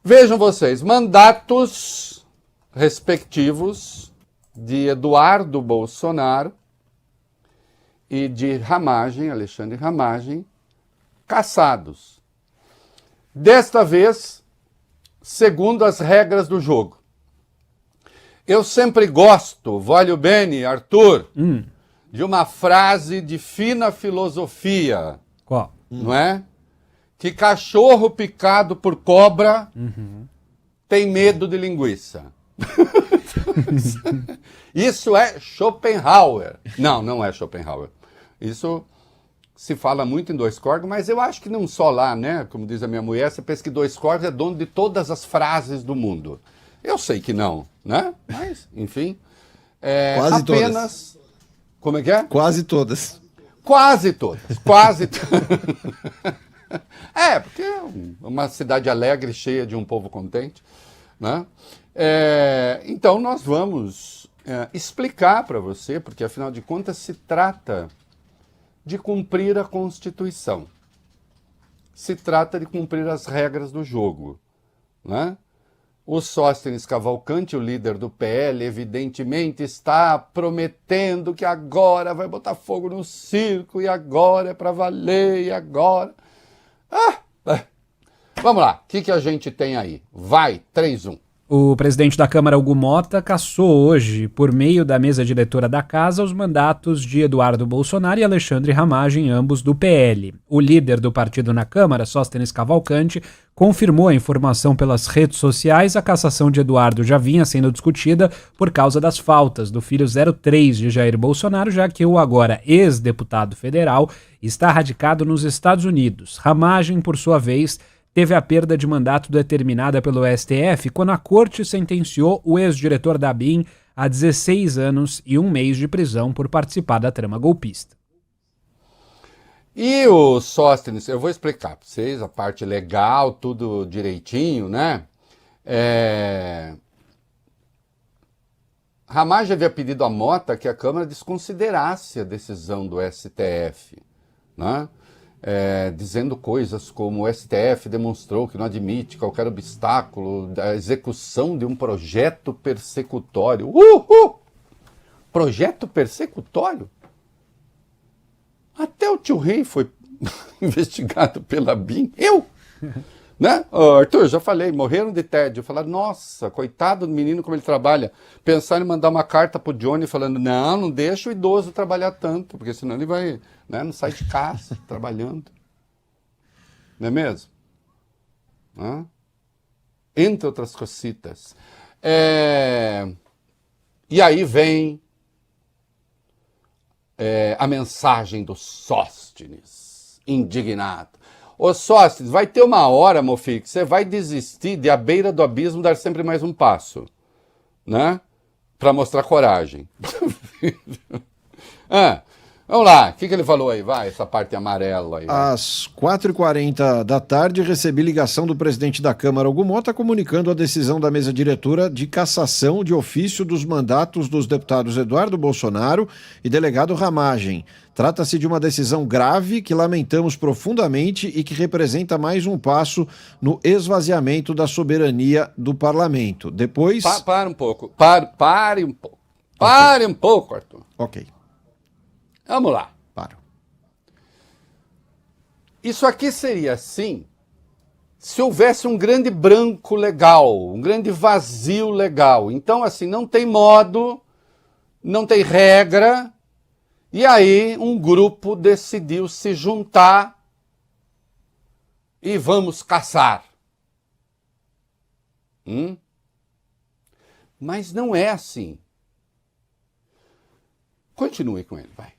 Vejam vocês, mandatos respectivos de Eduardo Bolsonaro e de Ramagem, Alexandre Ramagem, cassados. Desta vez, segundo as regras do jogo. Eu sempre gosto, voglio bene, Arthur, de uma frase de fina filosofia. Qual? Não é? Que cachorro picado por cobra tem medo de linguiça. Isso é Schopenhauer. Não, não é Schopenhauer. Isso se fala muito em Dois Corgos, mas eu acho que não só lá, né? Como diz a minha mulher, você pensa que Dois Corgos é dono de todas as frases do mundo. Eu sei que não, né? Mas, enfim. Quase apenas... todas. Como é que é? Quase todas. Quase todas. Quase todas. Porque é uma cidade alegre, cheia de um povo contente, né? Então nós vamos explicar para você, porque afinal de contas se trata de cumprir a Constituição. Se trata de cumprir as regras do jogo, né? O Sóstenes Cavalcante, o líder do PL, evidentemente está prometendo que agora vai botar fogo no circo, e agora é para valer, e agora... Vamos lá, o que a gente tem aí? Vai, 3-1. O presidente da Câmara, Hugo Mota, cassou hoje, por meio da mesa diretora da Casa, os mandatos de Eduardo Bolsonaro e Alexandre Ramagem, ambos do PL. O líder do partido na Câmara, Sóstenes Cavalcante, confirmou a informação pelas redes sociais. A cassação de Eduardo já vinha sendo discutida por causa das faltas do filho 03 de Jair Bolsonaro, já que o agora ex-deputado federal está radicado nos Estados Unidos. Ramagem, por sua vez, teve a perda de mandato determinada pelo STF quando a corte sentenciou o ex-diretor da ABIN a 16 anos e 1 mês de prisão por participar da trama golpista. E o Sóstenes, eu vou explicar para vocês a parte legal, tudo direitinho, né? Ramagem havia pedido à Mota que a Câmara desconsiderasse a decisão do STF, né? Dizendo coisas como o STF demonstrou que não admite qualquer obstáculo da execução de um projeto persecutório. Projeto persecutório? Até o tio Rei foi investigado pela BIM. Eu? Né? Arthur, já falei, morreram de tédio. Falaram, nossa, coitado do menino como ele trabalha. Pensaram em mandar uma carta pro Johnny falando, não deixa o idoso trabalhar tanto, porque senão ele vai, né, não sai de casa trabalhando. Não é mesmo? Entre outras cositas. E aí vem a mensagem do Sóstenes, indignado. Ô Sóstenes, vai ter uma hora, meu filho, que você vai desistir de à beira do abismo dar sempre mais um passo, né? Para mostrar coragem. Vamos lá, o que ele falou aí? Vai, essa parte amarela aí. Às 4h40 da tarde, recebi ligação do presidente da Câmara, Hugo Mota, comunicando a decisão da mesa diretora de cassação de ofício dos mandatos dos deputados Eduardo Bolsonaro e delegado Ramagem. Trata-se de uma decisão grave que lamentamos profundamente e que representa mais um passo no esvaziamento da soberania do parlamento. Depois... Para um pouco. Pare um pouco. Pare um pouco, Arthur. Ok. Vamos lá. Paro. Isso aqui seria assim se houvesse um grande branco legal, um grande vazio legal. Então, assim, não tem modo, não tem regra, e aí um grupo decidiu se juntar e vamos caçar. Mas não é assim. Continue com ele, vai.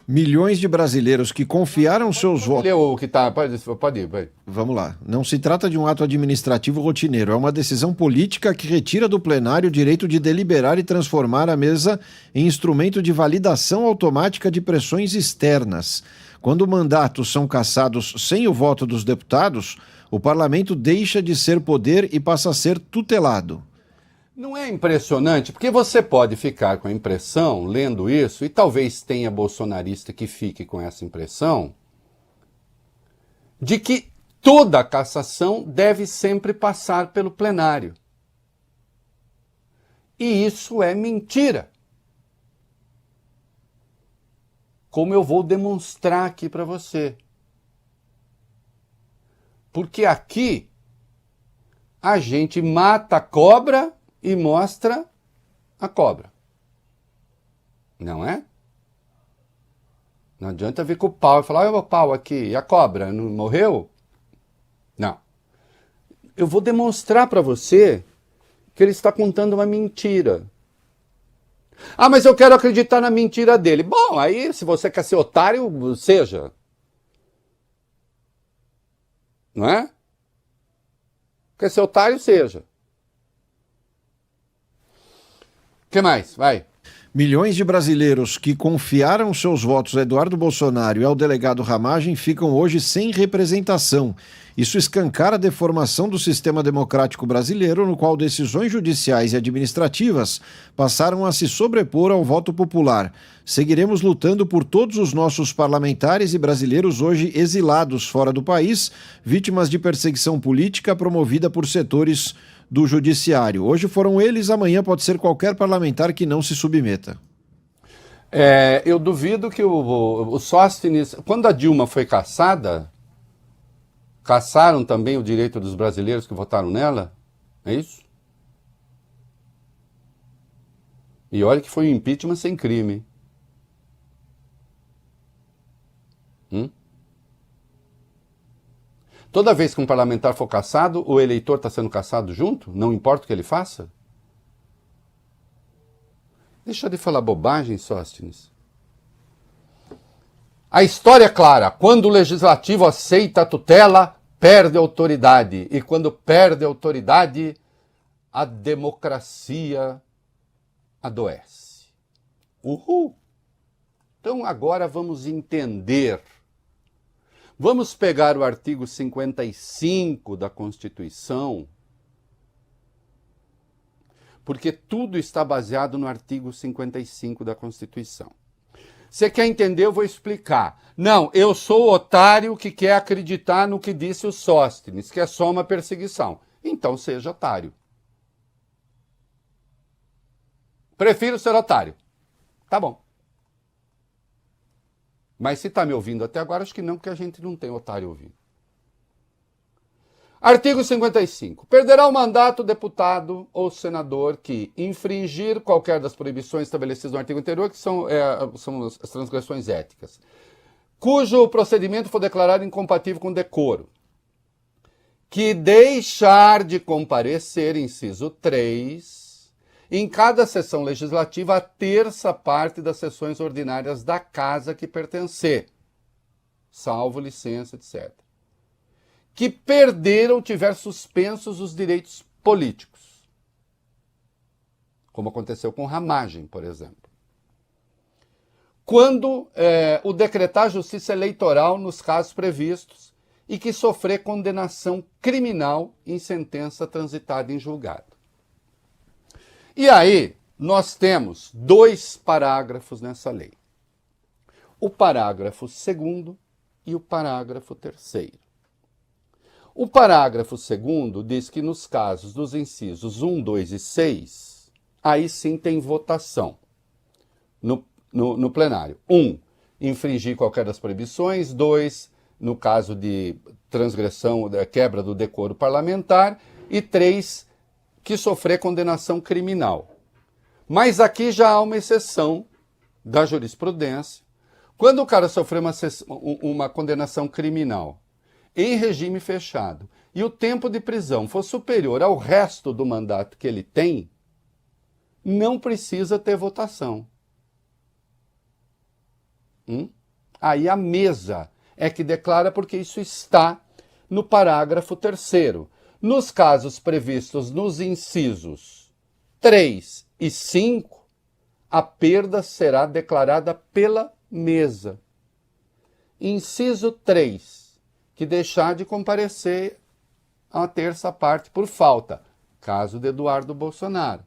Milhões de brasileiros que confiaram seus votos... Lê o que tá... Pode ir, vai. Vamos lá. Não se trata de um ato administrativo rotineiro. É uma decisão política que retira do plenário o direito de deliberar e transformar a mesa em instrumento de validação automática de pressões externas. Quando mandatos são cassados sem o voto dos deputados, o parlamento deixa de ser poder e passa a ser tutelado. Não é impressionante? Porque você pode ficar com a impressão, lendo isso, e talvez tenha bolsonarista que fique com essa impressão, de que toda cassação deve sempre passar pelo plenário. E isso é mentira. Como eu vou demonstrar aqui para você. Porque aqui a gente mata a cobra e mostra a cobra. Não é? Não adianta vir com o pau e falar, olha o pau aqui, e a cobra não morreu? Não. Eu vou demonstrar para você que ele está contando uma mentira. Ah, mas eu quero acreditar na mentira dele. Bom, aí se você quer ser otário, seja. Não é? Quer ser otário, seja. O que mais? Vai. Milhões de brasileiros que confiaram seus votos a Eduardo Bolsonaro e ao delegado Ramagem ficam hoje sem representação. Isso escancara a deformação do sistema democrático brasileiro, no qual decisões judiciais e administrativas passaram a se sobrepor ao voto popular. Seguiremos lutando por todos os nossos parlamentares e brasileiros hoje exilados fora do país, vítimas de perseguição política promovida por setores do judiciário. Hoje foram eles, amanhã pode ser qualquer parlamentar que não se submeta. Eu duvido que o Sóstenes, quando a Dilma foi cassada, cassaram também o direito dos brasileiros que votaram nela? É isso? E olha que foi um impeachment sem crime. Toda vez que um parlamentar for cassado, o eleitor está sendo cassado junto? Não importa o que ele faça? Deixa de falar bobagem, Sóstenes. A história é clara. Quando o legislativo aceita a tutela, perde a autoridade. E quando perde a autoridade, a democracia adoece. Uhul! Então agora vamos entender. Vamos pegar o artigo 55 da Constituição, porque tudo está baseado no artigo 55 da Constituição. Você quer entender? Eu vou explicar. Não, eu sou o otário que quer acreditar no que disse o Sóstenes, que é só uma perseguição. Então seja otário. Prefiro ser otário. Tá bom. Mas se está me ouvindo até agora, acho que não, porque a gente não tem otário ouvindo. Artigo 55. Perderá o mandato deputado ou senador que infringir qualquer das proibições estabelecidas no artigo anterior, que são as transgressões éticas, cujo procedimento for declarado incompatível com decoro, que deixar de comparecer, inciso 3, em cada sessão legislativa, a terça parte das sessões ordinárias da casa que pertencer, salvo licença, etc. Que perder ou tiver suspensos os direitos políticos, como aconteceu com Ramagem, por exemplo. Quando o decretar justiça eleitoral nos casos previstos e que sofrer condenação criminal em sentença transitada em julgado. E aí, nós temos 2 parágrafos nessa lei. O parágrafo 2º e o parágrafo 3º. O parágrafo 2º diz que nos casos dos incisos 1, 2 e 6, aí sim tem votação no plenário. 1, infringir qualquer das proibições. 2, no caso de transgressão, quebra do decoro parlamentar. E 3, que sofrer condenação criminal. Mas aqui já há uma exceção da jurisprudência. Quando o cara sofreu uma condenação criminal em regime fechado e o tempo de prisão for superior ao resto do mandato que ele tem, não precisa ter votação. Aí a mesa é que declara, porque isso está no parágrafo 3º. Nos casos previstos nos incisos 3 e 5, a perda será declarada pela mesa. Inciso 3, que deixar de comparecer a terça parte por falta, caso de Eduardo Bolsonaro.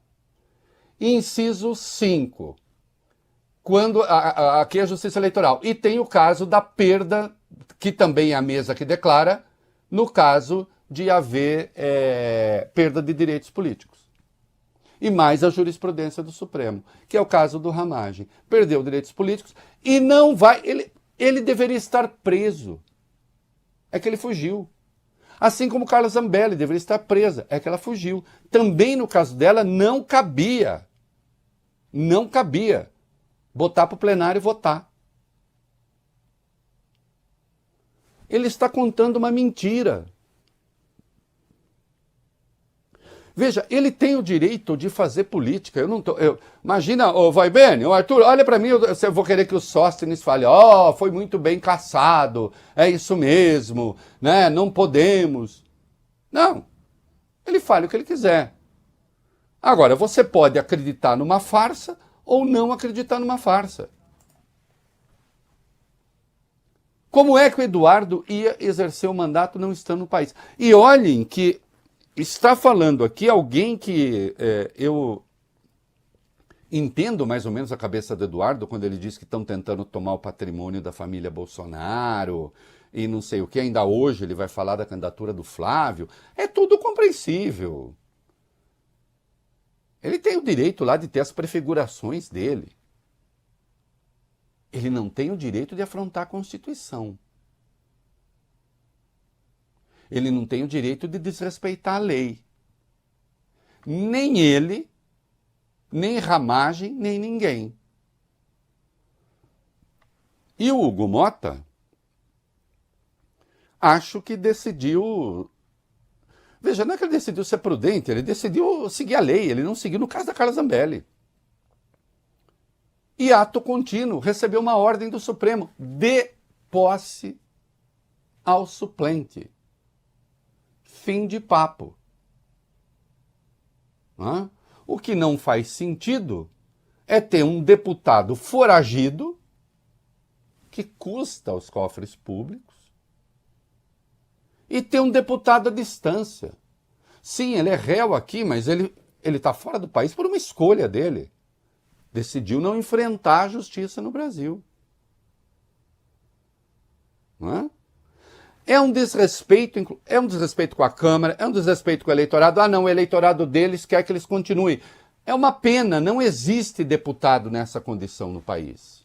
Inciso 5, quando aqui é a Justiça Eleitoral. E tem o caso da perda, que também é a mesa que declara, no caso de haver perda de direitos políticos. E mais a jurisprudência do Supremo, que é o caso do Ramagem. Perdeu direitos políticos e não vai... Ele deveria estar preso. É que ele fugiu. Assim como Carla Zambelli deveria estar presa. É que ela fugiu. Também no caso dela não cabia botar para o plenário e votar. Ele está contando uma mentira. Veja, ele tem o direito de fazer política. Imagina, vai bem, Arthur, olha para mim, eu vou querer que o Sóstenes fale, foi muito bem caçado, é isso mesmo, né? Não podemos. Não, ele fale o que ele quiser. Agora, você pode acreditar numa farsa ou não acreditar numa farsa. Como é que o Eduardo ia exercer o mandato não estando no país? E olhem que está falando aqui alguém que eu entendo mais ou menos a cabeça do Eduardo quando ele diz que estão tentando tomar o patrimônio da família Bolsonaro e não sei o que. Ainda hoje ele vai falar da candidatura do Flávio. É tudo compreensível. Ele tem o direito lá de ter as prefigurações dele. Ele não tem o direito de afrontar a Constituição. Ele não tem o direito de desrespeitar a lei. Nem ele, nem Ramagem, nem ninguém. E o Hugo Mota, acho que decidiu... Veja, não é que ele decidiu ser prudente, ele decidiu seguir a lei, ele não seguiu no caso da Carla Zambelli. E ato contínuo, recebeu uma ordem do Supremo, dê posse ao suplente. Fim de papo. O que não faz sentido é ter um deputado foragido que custa aos cofres públicos e ter um deputado à distância. Sim, ele é réu aqui, mas ele está fora do país por uma escolha dele. Decidiu não enfrentar a justiça no Brasil. É um desrespeito com a Câmara, é um desrespeito com o eleitorado. Não, o eleitorado deles quer que eles continuem. É uma pena, não existe deputado nessa condição no país.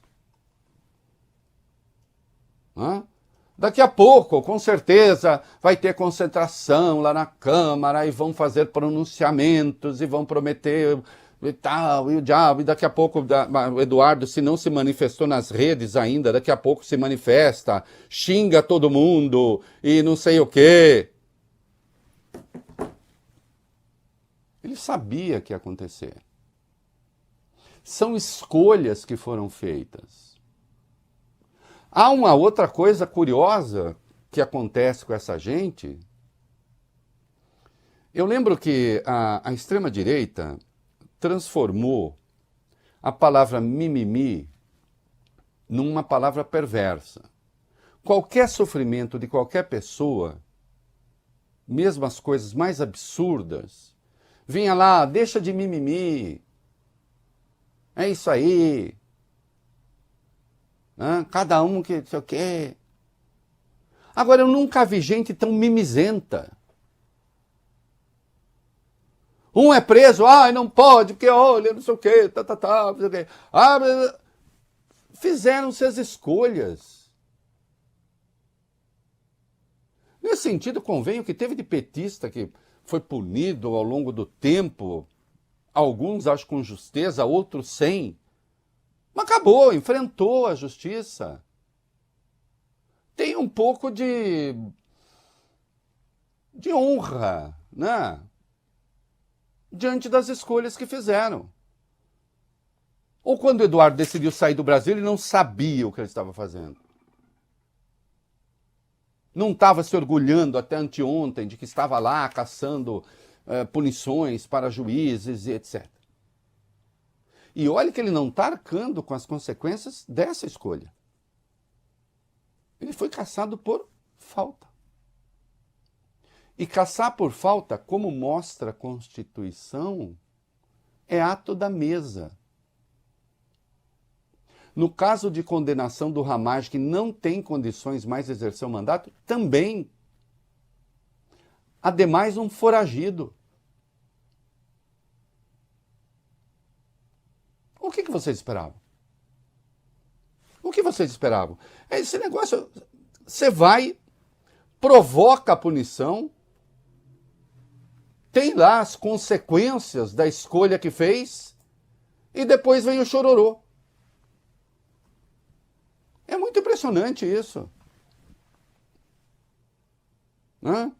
Daqui a pouco, com certeza, vai ter concentração lá na Câmara e vão fazer pronunciamentos e vão prometer... e tal, e o diabo, e daqui a pouco o Eduardo, se não se manifestou nas redes ainda, daqui a pouco se manifesta, xinga todo mundo, e não sei o quê. Ele sabia que ia acontecer. São escolhas que foram feitas. Há uma outra coisa curiosa que acontece com essa gente. Eu lembro que a extrema-direita transformou a palavra mimimi numa palavra perversa. Qualquer sofrimento de qualquer pessoa, mesmo as coisas mais absurdas, vinha lá, deixa de mimimi, é isso aí, cada um que não sei o quê. Agora, eu nunca vi gente tão mimizenta. Um é preso, não pode, porque olha, não sei o quê, não sei o quê. Fizeram-se as escolhas. Nesse sentido, convenho que teve de petista que foi punido ao longo do tempo, alguns acho com justeza, outros sem. Mas acabou, enfrentou a justiça. Tem um pouco de honra, né? Diante das escolhas que fizeram. Ou quando o Eduardo decidiu sair do Brasil, ele não sabia o que ele estava fazendo. Não estava se orgulhando até anteontem de que estava lá caçando punições para juízes e etc. E olha que ele não está arcando com as consequências dessa escolha. Ele foi caçado por falta. E caçar por falta, como mostra a Constituição, é ato da mesa. No caso de condenação do Ramagem, que não tem condições mais de exercer o mandato, também. Ademais, um foragido. O que vocês esperavam? O que vocês esperavam? Esse negócio, você vai, provoca a punição, tem lá as consequências da escolha que fez e depois vem o chororô. É muito impressionante isso. Né?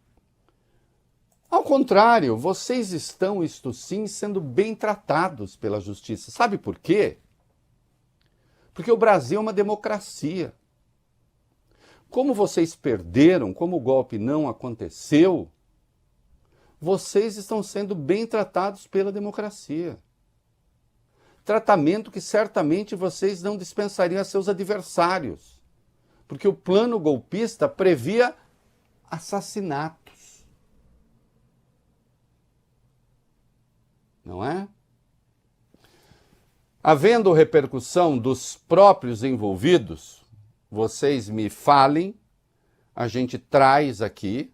Ao contrário, vocês estão, isto sim, sendo bem tratados pela justiça. Sabe por quê? Porque o Brasil é uma democracia. Como vocês perderam, como o golpe não aconteceu, vocês estão sendo bem tratados pela democracia. Tratamento que certamente vocês não dispensariam a seus adversários. Porque o plano golpista previa assassinatos. Não é? Havendo repercussão dos próprios envolvidos, vocês me falem, a gente traz aqui,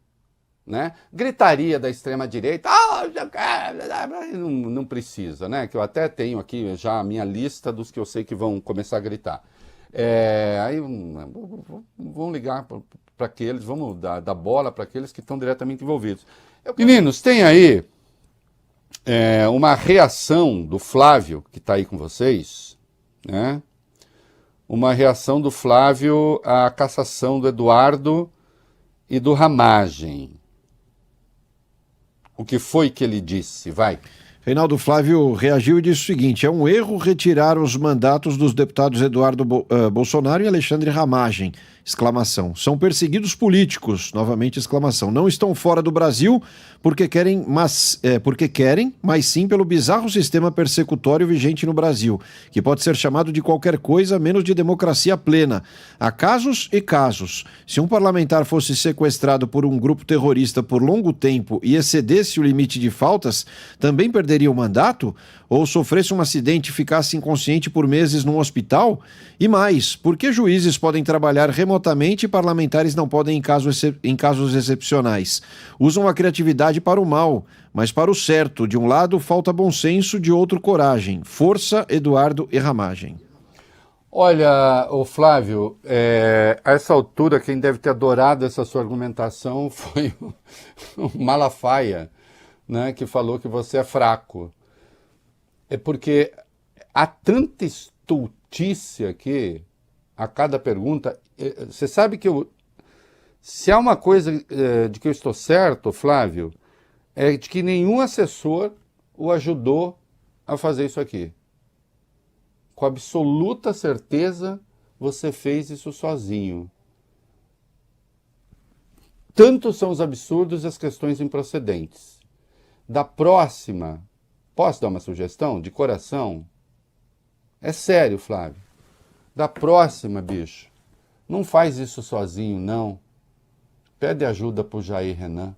né? Gritaria da extrema-direita, não precisa, né? Que eu até tenho aqui já a minha lista dos que eu sei que vão começar a gritar. Aí vão ligar para aqueles, vamos dar bola para aqueles que estão diretamente envolvidos. Meninos, tem aí uma reação do Flávio, que está aí com vocês, né? Uma reação do Flávio à cassação do Eduardo e do Ramagem. O que foi que ele disse? Vai. Reinaldo Flávio reagiu e disse o seguinte: é um erro retirar os mandatos dos deputados Eduardo Bolsonaro e Alexandre Ramagem. Exclamação. São perseguidos políticos. Novamente, exclamação. Não estão fora do Brasil porque querem, mas sim pelo bizarro sistema persecutório vigente no Brasil, que pode ser chamado de qualquer coisa menos de democracia plena. Há casos e casos. Se um parlamentar fosse sequestrado por um grupo terrorista por longo tempo e excedesse o limite de faltas, também perderia o mandato? Ou sofresse um acidente e ficasse inconsciente por meses num hospital? E mais, por que juízes podem trabalhar remotamente e parlamentares não podem em casos excepcionais? Usam a criatividade para o mal, mas para o certo. De um lado, falta bom senso, de outro, coragem. Força, Eduardo e Ramagem. Olha, ô Flávio, a essa altura quem deve ter adorado essa sua argumentação foi o Malafaia, né, que falou que você é fraco. É porque há tanta estultícia aqui a cada pergunta. Você sabe que se há uma coisa de que eu estou certo, Flávio, é de que nenhum assessor o ajudou a fazer isso aqui. Com absoluta certeza, você fez isso sozinho. Tantos são os absurdos e as questões improcedentes. Da próxima, posso dar uma sugestão? De coração? É sério, Flávio. Da próxima, bicho, não faz isso sozinho, não. Pede ajuda pro Jair Renan.